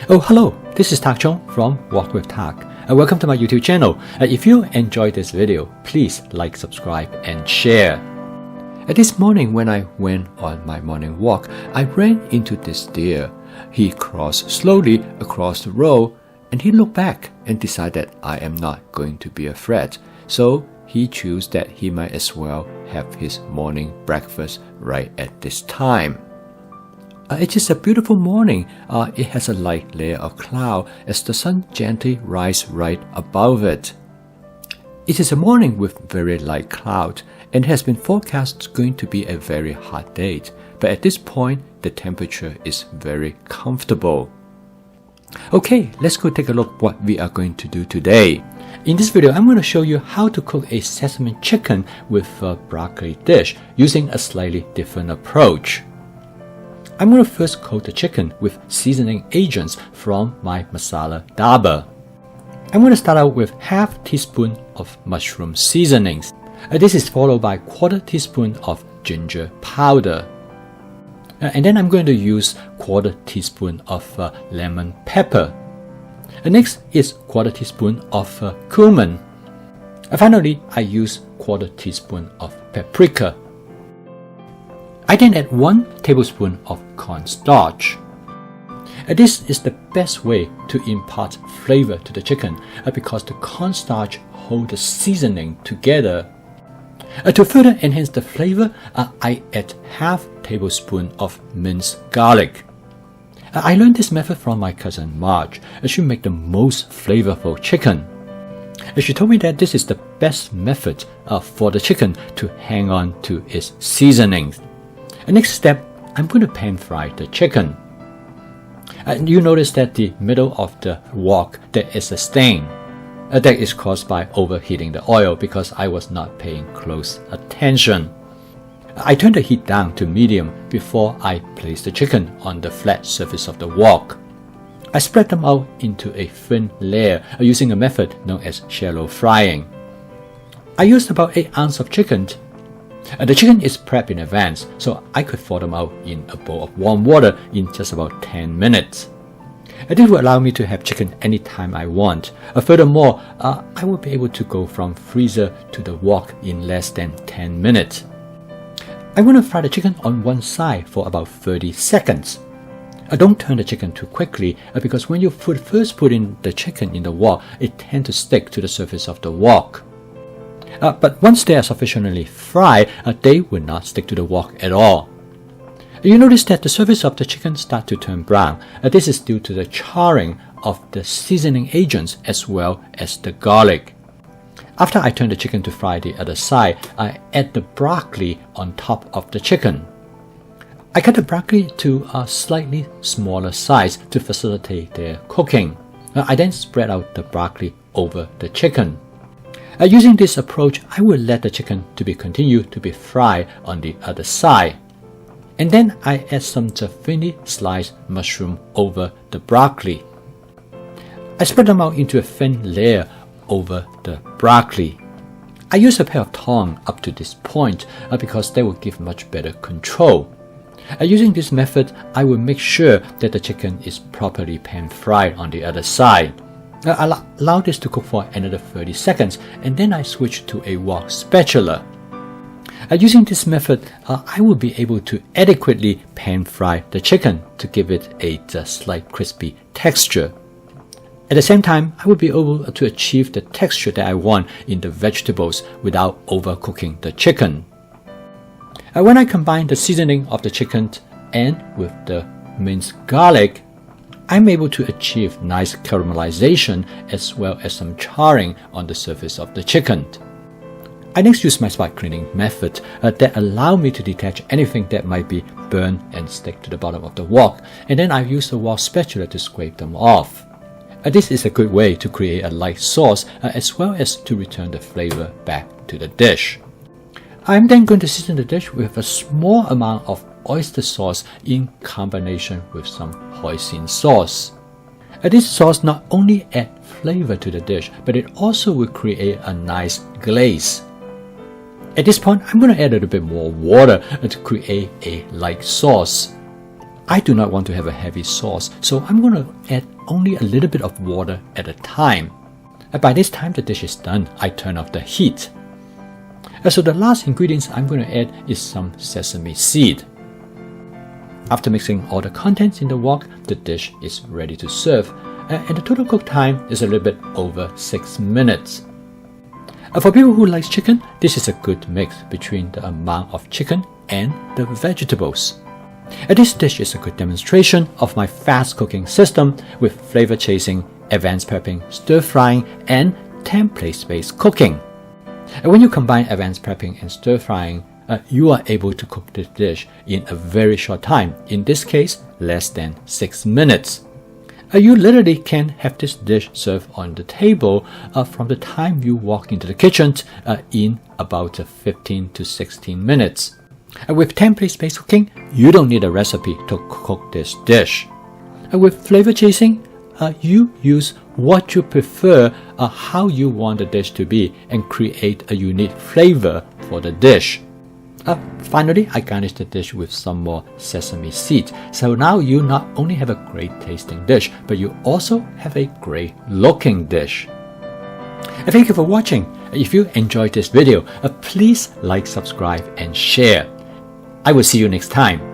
Oh, hello, this is Tak Chong from Walk with Tak. Welcome to my YouTube channel. If you enjoyed this video, please like, subscribe, and share. This morning when I went on my morning walk, I ran into this deer. He crossed slowly across the road and he looked back and decided I am not going to be a threat. So he chose that he might as well have his morning breakfast right at this time. It is a beautiful morning. It has a light layer of cloud as the sun gently rises right above it. It is a morning with very light cloud and has been forecast going to be a very hot day. But at this point, the temperature is very comfortable. Okay, let's go take a look what we are going to do today. In this video, I'm going to show you how to cook a sesame chicken with a broccoli dish using a slightly different approach. I'm going to first coat the chicken with seasoning agents from my masala dabba. I'm going to start out with half teaspoon of mushroom seasonings. This is followed by quarter teaspoon of ginger powder. And then I'm going to use quarter teaspoon of lemon pepper. Next is quarter teaspoon of cumin. Finally, I use quarter teaspoon of paprika. I then add 1 tablespoon of cornstarch. This is the best way to impart flavor to the chicken because the cornstarch holds the seasoning together. To further enhance the flavor, I add half tablespoon of minced garlic. I learned this method from my cousin Marge. She makes the most flavorful chicken. She told me that this is the best method for the chicken to hang on to its seasonings. Next step, I'm going to pan fry the chicken. You notice that the middle of the wok there is a stain. That is caused by overheating the oil because I was not paying close attention. I turn the heat down to medium before I place the chicken on the flat surface of the wok. I spread them out into a thin layer using a method known as shallow frying. I used about 8 ounces of chicken. The chicken is prepped in advance, so I could thaw them out in a bowl of warm water in just about 10 minutes. This will allow me to have chicken anytime I want. Furthermore, I will be able to go from freezer to the wok in less than 10 minutes. I'm going to fry the chicken on one side for about 30 seconds. Don't turn the chicken too quickly because when you first put in the chicken in the wok, it tends to stick to the surface of the wok. But once they are sufficiently fried, they will not stick to the wok at all. You notice that the surface of the chicken starts to turn brown. This is due to the charring of the seasoning agents as well as the garlic. After I turn the chicken to fry the other side, I add the broccoli on top of the chicken. I cut the broccoli to a slightly smaller size to facilitate their cooking. I then spread out the broccoli over the chicken. Using this approach, I will let the chicken continue to be fried on the other side. And then I add some thinly sliced mushroom over the broccoli. I spread them out into a thin layer over the broccoli. I use a pair of tongs up to this point because they will give much better control. Using this method, I will make sure that the chicken is properly pan fried on the other side. Allow this to cook for another 30 seconds and then I switch to a wok spatula. Using this method, I will be able to adequately pan fry the chicken to give it a slight crispy texture. At the same time, I will be able to achieve the texture that I want in the vegetables without overcooking the chicken. When I combine the seasoning of the chicken and with the minced garlic, I'm able to achieve nice caramelization as well as some charring on the surface of the chicken. I next use my spot cleaning method that allow me to detach anything that might be burned and stick to the bottom of the wok, and then I use the wok spatula to scrape them off. This is a good way to create a light sauce as well as to return the flavor back to the dish. I'm then going to season the dish with a small amount of oyster sauce in combination with some hoisin sauce. This sauce not only adds flavor to the dish, but it also will create a nice glaze. At this point, I'm going to add a little bit more water to create a light sauce. I do not want to have a heavy sauce, so I'm going to add only a little bit of water at a time. By this time the dish is done, I turn off the heat. So the last ingredients I'm going to add is some sesame seed. After mixing all the contents in the wok, the dish is ready to serve, and the total cook time is a little bit over 6 minutes. For people who like chicken, this is a good mix between the amount of chicken and the vegetables. This dish is a good demonstration of my fast cooking system with flavor chasing, advanced prepping, stir frying, and template-based cooking. When you combine advanced prepping and stir frying, you are able to cook this dish in a very short time, in this case less than 6 minutes. You literally can have this dish served on the table from the time you walk into the kitchen in about 15 to 16 minutes. With template-based cooking, you don't need a recipe to cook this dish. With flavor chasing, you use what you prefer, how you want the dish to be, and create a unique flavor for the dish. Finally, I garnish the dish with some more sesame seeds. So now you not only have a great tasting dish, but you also have a great looking dish. Thank you for watching. If you enjoyed this video, please like, subscribe, and share. I will see you next time.